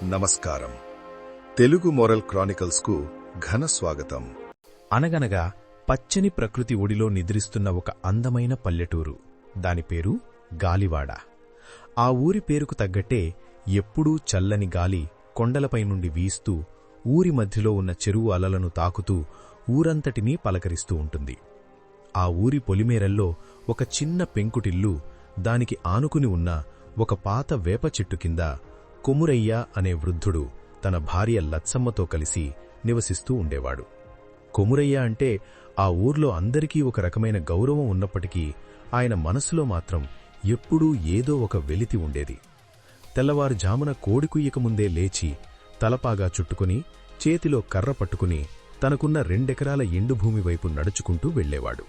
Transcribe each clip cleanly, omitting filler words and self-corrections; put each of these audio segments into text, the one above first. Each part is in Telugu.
నమస్కారం. తెలుగు మొరల్ క్రానికల్స్కు ఘన స్వాగతం. అనగనగా పచ్చని ప్రకృతి ఒడిలో నిద్రిస్తున్న ఒక అందమైన పల్లెటూరు. దాని పేరు గాలివాడ. ఆ ఊరి పేరుకు తగ్గట్టే ఎప్పుడూ చల్లని గాలి కొండలపై నుండి వీస్తూ ఊరి మధ్యలో ఉన్న చెరువు అలలను తాకుతూ ఊరంతటినీ పలకరిస్తూ ఉంటుంది. ఆ ఊరి పొలిమేరల్లో ఒక చిన్న పెంకుటిల్లు, దానికి ఆనుకుని ఉన్న ఒక పాత వేప చెట్టు కింద కొమురయ్య అనే వృద్ధుడు తన భార్య లచ్చమ్మతో కలిసి నివసిస్తూ ఉండేవాడు. కొమురయ్య అంటే ఆ ఊర్లో అందరికీ ఒక రకమైన గౌరవం ఉన్నప్పటికీ ఆయన మనసులో మాత్రం ఎప్పుడూ ఏదో ఒక వెలితి ఉండేది. తెల్లవారుజామున కోడికుయ్యకముందే లేచి తలపాగా చుట్టుకుని చేతిలో కర్ర పట్టుకుని తనకున్న 2 ఎకరాల ఎండుభూమి వైపు నడుచుకుంటూ వెళ్లేవాడు.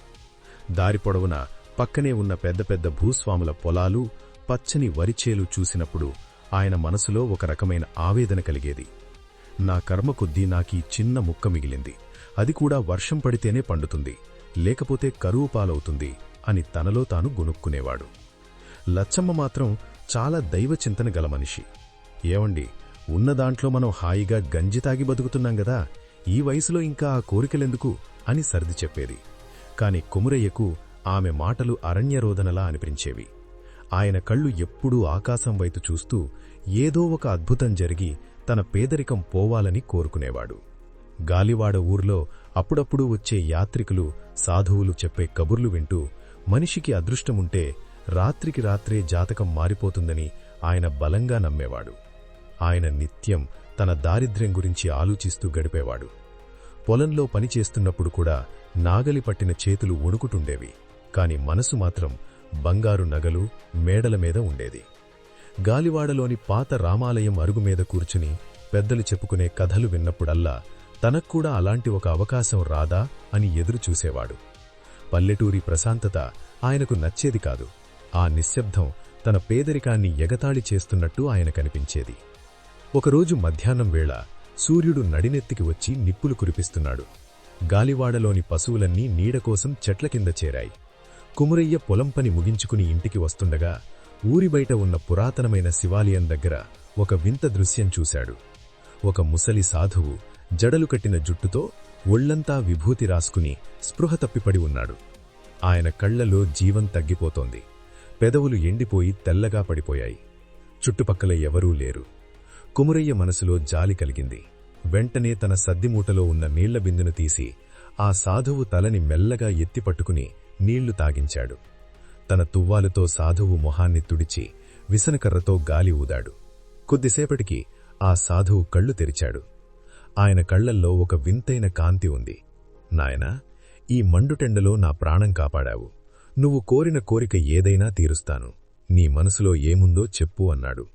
దారి పొడవున పక్కనే ఉన్న పెద్ద పెద్ద భూస్వాముల పొలాలు, పచ్చని వరిచేలు చూసినప్పుడు ఆయన మనసులో ఒక రకమైన ఆవేదన కలిగేది. నా కర్మ కొద్దీ నాకీ చిన్న ముక్క మిగిలింది, అది కూడా వర్షం పడితేనే పండుతుంది, లేకపోతే కరువు పాలవుతుంది అని తనలో తాను గొనుక్కునేవాడు. లచ్చమ్మ మాత్రం చాలా దైవచింతన గల మనిషి. ఏవండి, ఉన్నదాంట్లో మనం హాయిగా గంజితాగి బతుకుతున్నాం గదా, ఈ వయసులో ఇంకా ఆ కోరికలెందుకు అని సర్ది చెప్పేది. కాని కొమురయ్యకు ఆమె మాటలు అరణ్యరోదనలా అనిపించేవి. ఆయన కళ్ళు ఎప్పుడూ ఆకాశం వైపు చూస్తూ ఏదో ఒక అద్భుతం జరిగి తన పేదరికం పోవాలని కోరుకునేవాడు. గాలివాడ ఊర్లో అప్పుడప్పుడు వచ్చే యాత్రికులు, సాధువులు చెప్పే కబుర్లు వింటూ మనిషికి అదృష్టముంటే రాత్రికి రాత్రే జాతకం మారిపోతుందని ఆయన బలంగా నమ్మేవాడు. ఆయన నిత్యం తన దారిద్ర్యం గురించి ఆలోచిస్తూ గడిపేవాడు. పొలంలో పనిచేస్తున్నప్పుడు కూడా నాగలి పట్టిన చేతులు వణుకుతుండేవి, కాని మనసు మాత్రం బంగారు నగలు, మేడల మీద ఉండేది. గాలివాడలోని పాత రామాలయం అరుగుమీద కూర్చుని పెద్దలు చెప్పుకునే కథలు విన్నప్పుడల్లా తనక్కూడా అలాంటి ఒక అవకాశం రాదా అని ఎదురు చూసేవాడు. పల్లెటూరి ప్రశాంతత ఆయనకు నచ్చేది కాదు. ఆ నిశ్శబ్దం తన పేదరికాన్ని ఎగతాళి చేస్తున్నట్టు ఆయనకనిపించేది. ఒకరోజు మధ్యాహ్నం వేళ సూర్యుడు నడినెత్తికి వచ్చి నిప్పులు కురిపిస్తున్నాడు. గాలివాడలోని పశువులన్నీ నీడకోసం చెట్ల కింద చేరాయి. కొమురయ్య పొలం పని ముగించుకుని ఇంటికి వస్తుండగా ఊరి బయట ఉన్న పురాతనమైన శివాలయం దగ్గర ఒక వింత దృశ్యం చూశాడు. ఒక ముసలి సాధువు జడలు కట్టిన జుట్టుతో ఒళ్లంతా విభూతి రాసుకుని స్పృహ తప్పిపడి ఉన్నాడు. ఆయన కళ్లలో జీవం తగ్గిపోతోంది. పెదవులు ఎండిపోయి తెల్లగా పడిపోయాయి. చుట్టుపక్కల ఎవరూ లేరు. కొమురయ్య మనసులో జాలి కలిగింది. వెంటనే తన సద్దిమూటలో ఉన్న నీళ్ల బిందును తీసి ఆ సాధువు తలని మెల్లగా ఎత్తిపట్టుకుని నీళ్లు తాగించాడు. తన తువ్వాలుతో సాధువు మొహాన్ని తుడిచి విసనకర్రతో గాలి ఊదాడు. కొద్దిసేపటికి ఆ సాధువు కళ్ళు తెరిచాడు. ఆయన కళ్లల్లో ఒక వింతైన కాంతి ఉంది. నాయనా, ఈ మండుటెండలో నా ప్రాణం కాపాడావు. నువ్వు కోరిన కోరిక ఏదైనా తీరుస్తాను. నీ మనసులో ఏముందో చెప్పు అన్నాడు.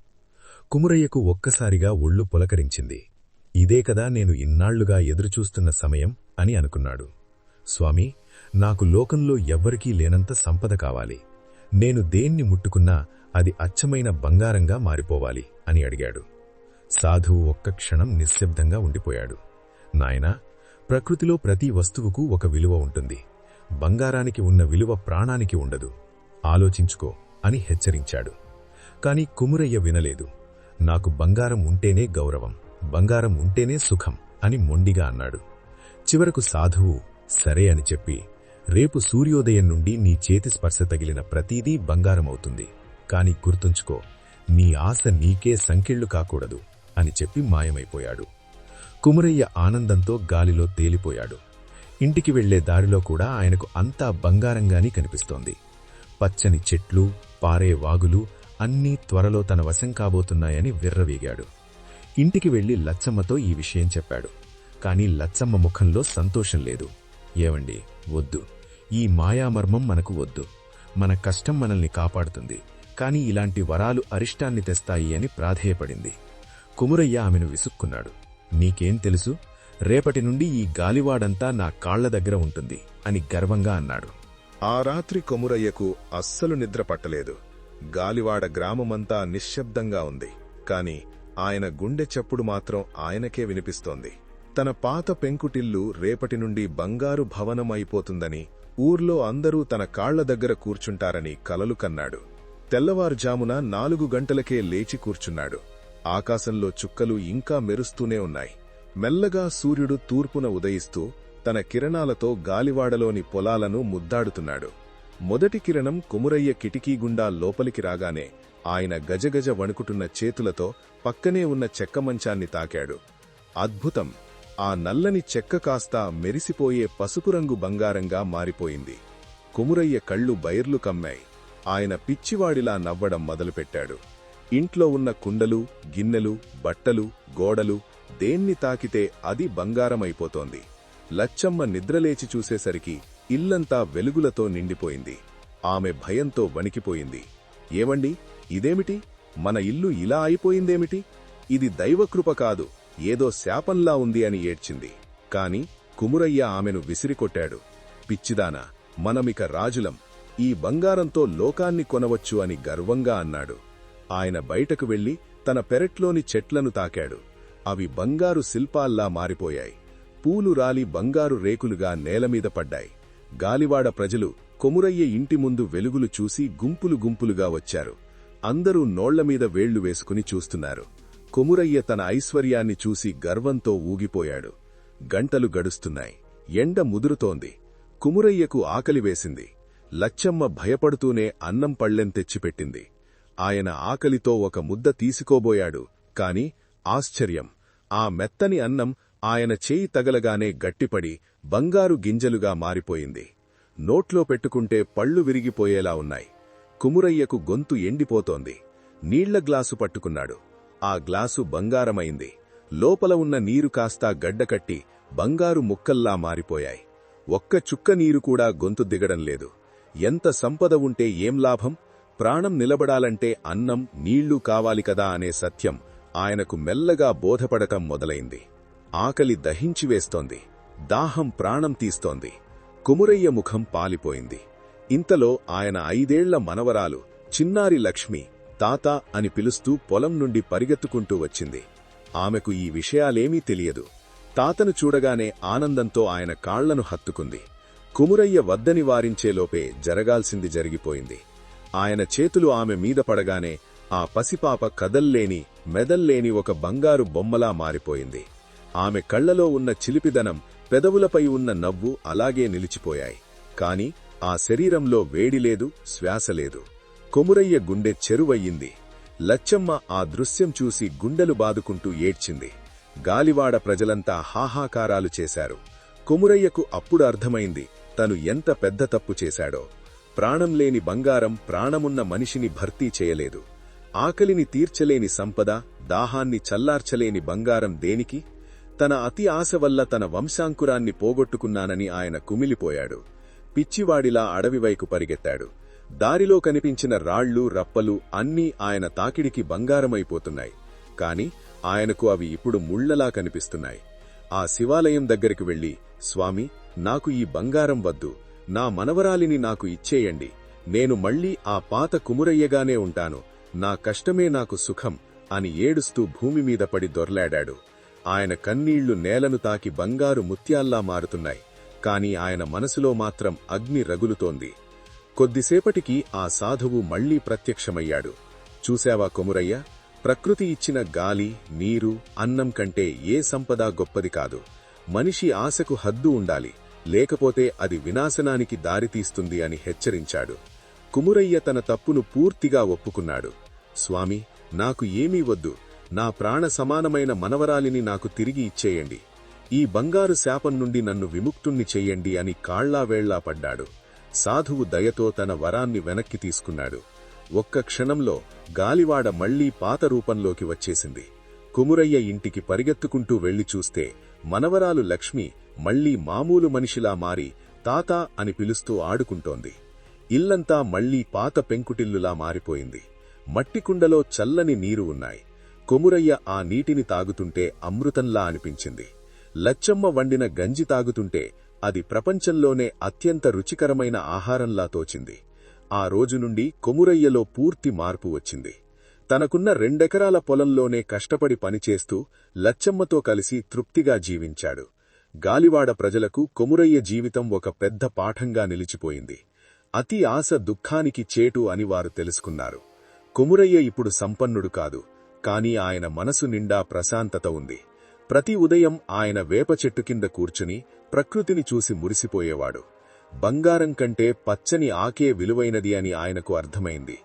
కొమురయ్యకు ఒక్కసారిగా ఒళ్ళు పులకరించింది. ఇదే కదా నేను ఇన్నాళ్లుగా ఎదురుచూస్తున్న సమయం అని అనుకున్నాడు. స్వామీ, నాకు లోకంలో ఎవ్వరికీ లేనంత సంపద కావాలి. నేను దేన్ని ముట్టుకున్నా అది అచ్చమైన బంగారంగా మారిపోవాలి అని అడిగాడు. సాధువు ఒక్క క్షణం నిశ్శబ్దంగా ఉండిపోయాడు. నాయనా, ప్రకృతిలో ప్రతి వస్తువుకు ఒక విలువ ఉంటుంది. బంగారానికి ఉన్న విలువ ప్రాణానికి ఉండదు. ఆలోచించుకో అని హెచ్చరించాడు. కాని కొమురయ్య వినలేదు. నాకు బంగారం ఉంటేనే గౌరవం, బంగారం ఉంటేనే సుఖం అని మొండిగా అన్నాడు. చివరకు సాధువు సరే అని చెప్పి, రేపు సూర్యోదయం నుండి నీ చేతి స్పర్శ తగిలిన ప్రతీదీ బంగారమవుతుంది. కాని గుర్తుంచుకో, నీ ఆశ నీకే సంకెళ్లు కాకూడదు అని చెప్పి మాయమైపోయాడు. కొమురయ్య ఆనందంతో గాలిలో తేలిపోయాడు. ఇంటికి వెళ్లే దారిలో కూడా ఆయనకు అంతా బంగారంగానే కనిపిస్తోంది. పచ్చని చెట్లు, పారే వాగులు అన్నీ త్వరలో తన వశం కాబోతున్నాయని విర్రవీగాడు. ఇంటికి వెళ్లి లచ్చమ్మతో ఈ విషయం చెప్పాడు. కాని లచ్చమ్మ ముఖంలో సంతోషం లేదు. ఏవండి, వద్దు, ఈ మాయామర్మం మనకు వద్దు. మన కష్టం మనల్ని కాపాడుతుంది, కాని ఇలాంటి వరాలు అరిష్టాన్ని తెస్తాయి అని ప్రాధేయపడింది. కొమురయ్య ఆమెను విసుక్కున్నాడు. నీకేం తెలుసు? రేపటి నుండి ఈ గాలివాడంతా నా కాళ్ల దగ్గర ఉంటుంది అని గర్వంగా అన్నాడు. ఆ రాత్రి కొమురయ్యకు అస్సలు నిద్ర పట్టలేదు. గాలివాడ గ్రామమంతా నిశ్శబ్దంగా ఉంది. కాని ఆయన గుండె చప్పుడు మాత్రం ఆయనకే వినిపిస్తోంది. తన పాత పెంకుటిల్లు రేపటి నుండి బంగారు భవనం అయిపోతుందని, ఊర్లో అందరూ తన కాళ్ల దగ్గర కూర్చుంటారని కలలు కన్నాడు. తెల్లవారుజామున 4 గంటలకే లేచి కూర్చున్నాడు. ఆకాశంలో చుక్కలు ఇంకా మెరుస్తూనే ఉన్నాయి. మెల్లగా సూర్యుడు తూర్పున ఉదయిస్తూ తన కిరణాలతో గాలివాడలోని పొలాలను ముద్దాడుతున్నాడు. మొదటి కిరణం కొమురయ్య కిటికీ గుండా లోపలికి రాగానే ఆయన గజగజ వణుకుతున్న చేతులతో పక్కనే ఉన్న చెక్క మంచాన్ని తాకాడు. అద్భుతం! ఆ నల్లని చెక్క కాస్త మెరిసిపోయే పసుపురంగు బంగారంగా మారిపోయింది. కొమురయ్య కళ్ళు బైర్లు కమ్మాయి. ఆయన పిచ్చివాడిలా నవ్వడం మొదలుపెట్టాడు. ఇంట్లో ఉన్న కుండలు, గిన్నెలు, బట్టలు, గోడలు దేన్ని తాకితే అది బంగారమైపోతోంది. లచ్చమ్మ నిద్రలేచి చూసేసరికి ఇల్లంతా వెలుగులతో నిండిపోయింది. ఆమె భయంతో వణికిపోయింది. ఏవండి, ఇదేమిటి? మన ఇల్లు ఇలా అయిపోయిందేమిటి? ఇది దైవకృప కాదు, ఏదో శాపంలా ఉంది అని ఏడ్చింది. కాని కుమురయ్య ఆమెను విసిరికొట్టాడు. పిచ్చిదానా, మనమిక రాజులం, ఈ బంగారంతో లోకాన్ని కొనవచ్చు అని గర్వంగా అన్నాడు. ఆయన బయటకు వెళ్లి తన పెరట్లోని చెట్లను తాకాడు. అవి బంగారు శిల్పాల్లా మారిపోయాయి. పూలు రాలి బంగారు రేకులుగా నేలమీద పడ్డాయి. గాలివాడ ప్రజలు కొమురయ్య ఇంటి ముందు వెలుగులు చూసి గుంపులు గుంపులుగా వచ్చారు. అందరూ నోళ్లమీద వేళ్లు వేసుకుని చూస్తున్నారు. కొమురయ్య తన ఐశ్వర్యాన్ని చూసి గర్వంతో ఊగిపోయాడు. గంటలు గడుస్తున్నాయి. ఎండ ముదురుతోంది. కుమురయ్యకు ఆకలివేసింది. లచ్చమ్మ భయపడుతూనే అన్నం పళ్ళెం తెచ్చిపెట్టింది. ఆయన ఆకలితో ఒక ముద్ద తీసుకోబోయాడు. కాని ఆశ్చర్యం! ఆ మెత్తని అన్నం ఆయన చేయి తగలగానే గట్టిపడి బంగారు గింజలుగా మారిపోయింది. నోట్లో పెట్టుకుంటే పళ్ళు విరిగిపోయేలా ఉన్నాయి. కుమురయ్యకు గొంతు ఎండిపోతోంది. నీళ్ల గ్లాసు పట్టుకున్నాడు. ఆ గ్లాసు బంగారమైంది. లోపల ఉన్న నీరు కాస్తా గడ్డకట్టి బంగారు ముక్కల్లా మారిపోయాయి. ఒక్క చుక్క నీరు కూడా గొంతు దిగడం లేదు. ఎంత సంపద ఉంటే ఏం లాభం? ప్రాణం నిలబడాలంటే అన్నం, నీళ్లు కావాలి కదా అనే సత్యం ఆయనకు మెల్లగా బోధపడటం మొదలైంది. ఆకలి దహించివేస్తోంది. దాహం ప్రాణం తీస్తోంది. కుమురయ్య ముఖం పాలిపోయింది. ఇంతలో ఆయన 5 ఏళ్ల మనవరాలు చిన్నారి లక్ష్మి తాతా అని పిలుస్తూ పొలం నుండి పరిగెత్తుకుంటూ వచ్చింది. ఆమెకు ఈ విషయాలేమీ తెలియదు. తాతను చూడగానే ఆనందంతో ఆయన కాళ్లను హత్తుకుంది. కుమురయ్య వద్దని వారించేలోపే జరగాల్సింది జరిగిపోయింది. ఆయన చేతులు ఆమె మీద పడగానే ఆ పసిపాప కదల్లేని, మెదల్లేని ఒక బంగారు బొమ్మలా మారిపోయింది. ఆమె కళ్లలో ఉన్న చిలిపిదనం, పెదవులపై ఉన్న నవ్వు అలాగే నిలిచిపోయాయి. కాని ఆ శరీరంలో వేడిలేదు, శ్వాసలేదు. కొమురయ్య గుండె చెరువయ్యింది. లచ్చమ్మ ఆ దృశ్యం చూసి గుండెలు బాదుకుంటూ ఏడ్చింది. గాలివాడ ప్రజలంతా హాహాకారాలు చేశారు. కొమురయ్యకు అప్పుడు అర్థమైంది తను ఎంత పెద్ద తప్పు చేశాడో. ప్రాణం లేని బంగారం ప్రాణమున్న మనిషిని భర్తీ చేయలేదు. ఆకలిని తీర్చలేని సంపద, దాహాన్ని చల్లార్చలేని బంగారం దేనికి? తన అతి ఆశ వల్ల తన వంశాంకురాన్ని పోగొట్టుకున్నానని ఆయన కుమిలిపోయాడు. పిచ్చివాడిలా అడవివైపు పరిగెత్తాడు. దారిలో కనిపించిన రాళ్లు, రప్పలు అన్నీ ఆయన తాకిడికి బంగారమైపోతున్నాయి. కాని ఆయనకు అవి ఇప్పుడు ముళ్లలా కనిపిస్తున్నాయి. ఆ శివాలయం దగ్గరికి వెళ్లి, స్వామి, నాకు ఈ బంగారం వద్దు, నా మనవరాలిని నాకు ఇచ్చేయండి, నేను మళ్లీ ఆ పాత కుమురయ్యగానే ఉంటాను, నా కష్టమే నాకు సుఖం అని ఏడుస్తూ భూమిమీద పడి దొర్లాడాడు. ఆయన కన్నీళ్లు నేలను తాకి బంగారు ముత్యాల్లా మారుతున్నాయి. కాని ఆయన మనసులో మాత్రం అగ్ని రగులుతోంది. కొద్దిసేపటికి ఆ సాధువు మళ్లీ ప్రత్యక్షమయ్యాడు. చూశావా కొమురయ్య, ప్రకృతి ఇచ్చిన గాలి, నీరు, అన్నం కంటే ఏ సంపద గొప్పది కాదు. మనిషి ఆశకు హద్దు ఉండాలి, లేకపోతే అది వినాశనానికి దారితీస్తుంది అని హెచ్చరించాడు. కుమురయ్య తన తప్పును పూర్తిగా ఒప్పుకున్నాడు. స్వామి, నాకు ఏమీ వద్దు, నా ప్రాణ సమానమైన మనవరాలిని నాకు తిరిగి ఇచ్చేయండి, ఈ బంగారు శాపం నుండి నన్ను విముక్తుణ్ణి చెయ్యండి అని కాళ్లావేళ్లా పడ్డాడు. సాధువు దయతో తన వరాన్ని వెనక్కి తీసుకున్నాడు. ఒక్క క్షణంలో గాలివాడ మళ్లీ పాత రూపంలోకి వచ్చేసింది. కుమురయ్య ఇంటికి పరిగెత్తుకుంటూ వెళ్లి చూస్తే మనవరాలు లక్ష్మి మళ్లీ మామూలు మనిషిలా మారి తాతా అని పిలుస్తూ ఆడుకుంటోంది. ఇల్లంతా మళ్లీ పాత పెంకుటిల్లులా మారిపోయింది. మట్టికుండలో చల్లని నీరు ఉన్నాయి. కొమురయ్య ఆ నీటిని తాగుతుంటే అమృతంలా అనిపించింది. లచ్చమ్మ వండిన గంజి తాగుతుంటే అది ప్రపంచంలోనే అత్యంత రుచికరమైన ఆహారంలా తోచింది. ఆ రోజు నుండి కొమురయ్యలో పూర్తి మార్పు వచ్చింది. తనకున్న 2 ఎకరాల పొలంలోనే కష్టపడి పనిచేస్తూ లచ్చమ్మతో కలిసి తృప్తిగా జీవించాడు. గాలివాడ ప్రజలకు కొమురయ్య జీవితం ఒక పెద్ద పాఠంగా నిలిచిపోయింది. అతి ఆశ దుఃఖానికి చేటు అని వారు తెలుసుకున్నారు. కొమురయ్య ఇప్పుడు సంపన్నుడు కాదు, కాని ఆయన మనసు నిండా ప్రశాంతత ఉంది. ప్రతి ఉదయం ఆయన వేప చెట్టు కింద కూర్చుని ప్రకృతిని చూసి మురిసిపోయేవాడు. బంగారం కంటే పచ్చని ఆకే విలువైనది అని ఆయనకు అర్థమైంది.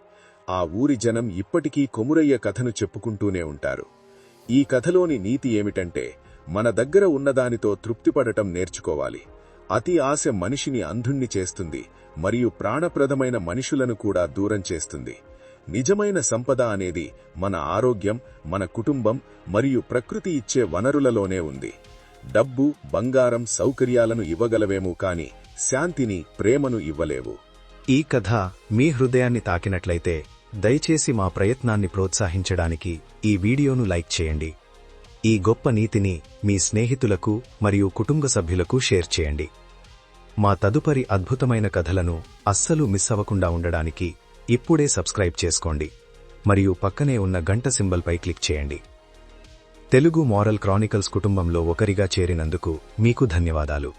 ఆ ఊరి జనం ఇప్పటికీ కొమురయ్య కథను చెప్పుకుంటూనే ఉంటారు. ఈ కథలోని నీతి ఏమిటంటే, మన దగ్గర ఉన్నదానితో తృప్తిపడటం నేర్చుకోవాలి. అతి ఆశ మనిషిని అంధుణ్ణి చేస్తుంది మరియు ప్రాణప్రదమైన మనుషులను కూడా దూరం చేస్తుంది. నిజమైన సంపద అనేది మన ఆరోగ్యం, మన కుటుంబం మరియు ప్రకృతి ఇచ్చే వనరులలోనే ఉంది. డబ్బు, బంగారం, సౌకర్యాలను ఇవ్వగలవేమో కాని శాంతిని, ప్రేమను ఇవ్వలేవు. ఈ కథ మీ హృదయాన్ని తాకినట్లయితే దయచేసి మా ప్రయత్నాన్ని ప్రోత్సహించడానికి ఈ వీడియోను లైక్ చేయండి. ఈ గొప్ప నీతిని మీ స్నేహితులకు మరియు కుటుంబ సభ్యులకు షేర్ చేయండి. మా తదుపరి అద్భుతమైన కథలను అస్సలు మిస్ అవ్వకుండా ఉండడానికి ఇప్పుడే సబ్స్క్రైబ్ చేసుకోండి మరియు పక్కనే ఉన్న గంట సింబల్పై క్లిక్ చేయండి. తెలుగు మోరల్ క్రానికల్స్ కుటుంబంలో ఒకరిగా చేరినందుకు మీకు ధన్యవాదాలు.